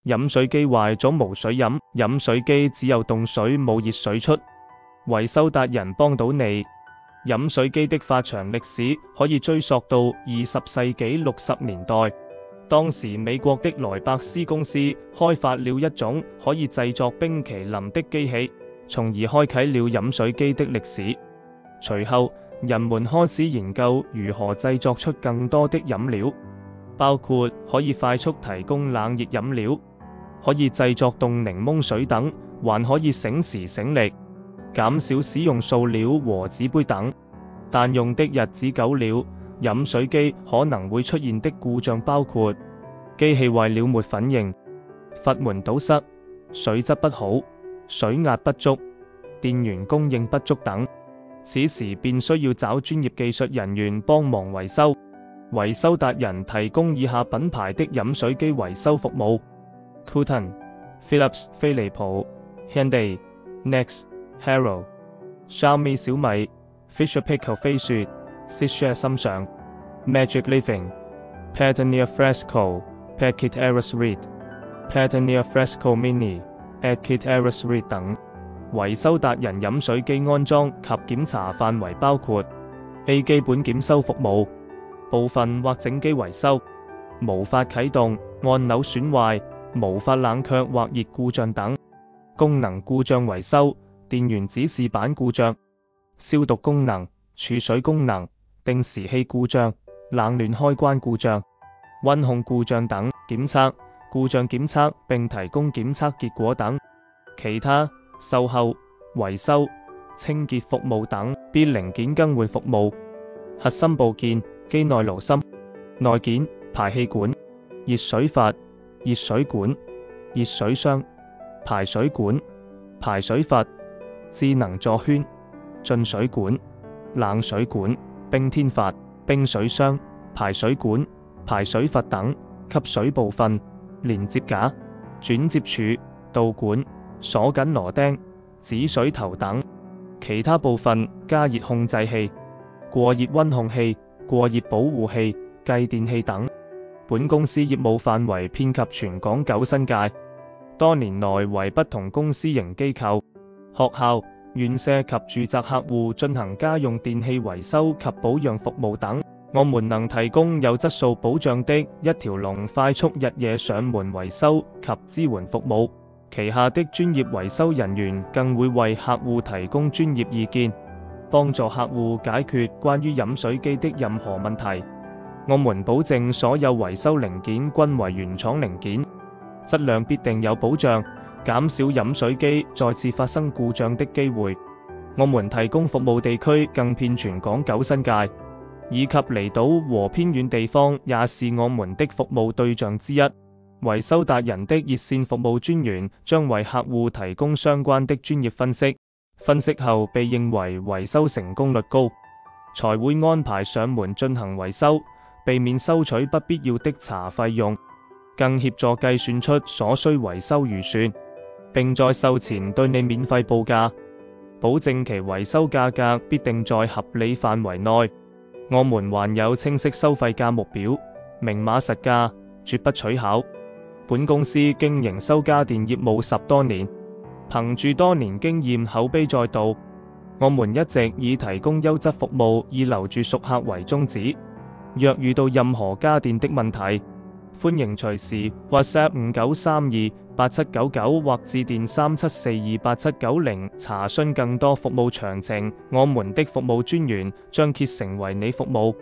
飲水機壞咗冇水飲，飲水機只有凍水冇熱水出。維修達人幫到你。飲水機的發祥歷史可以追溯到20世紀60年代，當時美國的萊伯斯公司開發了一種可以製作冰淇淋的機器，從而開啟了飲水機的歷史。隨後，人們開始研究如何製作出更多的飲料，包括可以快速提供冷熱飲料，可以製作凍檸檬水等，還可以省時省力，減少使用塑料和紙杯等。但用的日子久了，飲水機可能會出現的故障包括機器壞了沒反應、閥門堵塞、水質不好、水壓不足、電源供應不足等。此時便需要找專業技術人員幫忙維修。維修達人提供以下品牌的飲水機維修服務：Cooten、Philips 飛利浦、Hyundai、Next、Hero、Xiaomi 小米、Fisher-Paykel 飛雪、Sinclair 心上、Magic Living、Pioneer Fresco、Pekit Aerosreed、Pioneer Fresco Mini、Pekit Aerosreed 等。維修達人飲水機安裝及檢查範圍包括 A 基本檢修服務、部分或整機維修、無法啟動、按鈕損壞、無法冷卻或熱故障等；功能故障維修、電源指示板故障、消毒功能、儲水功能、定時器故障、冷暖開關故障、溫控故障等；檢測、故障檢測並提供檢測結果等；其他、售後、維修、清潔服務等； B 零件更換服務、核心部件、機內爐芯、內件、排氣管、熱水閥、熱水管、熱水箱、排水管、排水閥、智能座圈、進水管、冷水管、冰天閥、冰水箱、排水管、排水閥等；吸水部分、連接架、轉接柱、導管、鎖緊螺釘、止水頭等；其他部分、加熱控制器、過熱溫控器、過熱保護器、繼電器等。本公司業務範圍遍及全港9新界，多年來為不同公私營機構、學校、院舍及住宅客戶進行家用電器維修及保養服務等。我們能提供有質素保障的一條龍快速日夜上門維修及支援服務。旗下的專業維修人員更會為客戶提供專業意見，幫助客戶解決關於飲水機的任何問題。我們保證所有維修零件均為原廠零件，質量必定有保障，減少飲水機再次發生故障的機會。我們提供服務地區更遍全港9新界，以及離島和偏遠地方也是我們的服務對象之一。維修達人的熱線服務專員將為客戶提供相關的專業分析，分析後被認為維修成功率高，才會安排上門進行維修，避免收取不必要的查費用，更協助計算出所需維修預算，並在售前對你免費報價，保證其維修價格必定在合理範圍內。我們還有清晰收費價目表，明碼實價，絕不取巧。本公司經營修家電業務10多年，憑住多年經驗口碑載道，我們一直以提供優質服務以留住熟客為宗旨。若遇到任何家電的問題，歡迎隨時 WhatsApp 59328799或致電37428790查詢更多服務詳情。我們的服務專員將竭誠為你服務。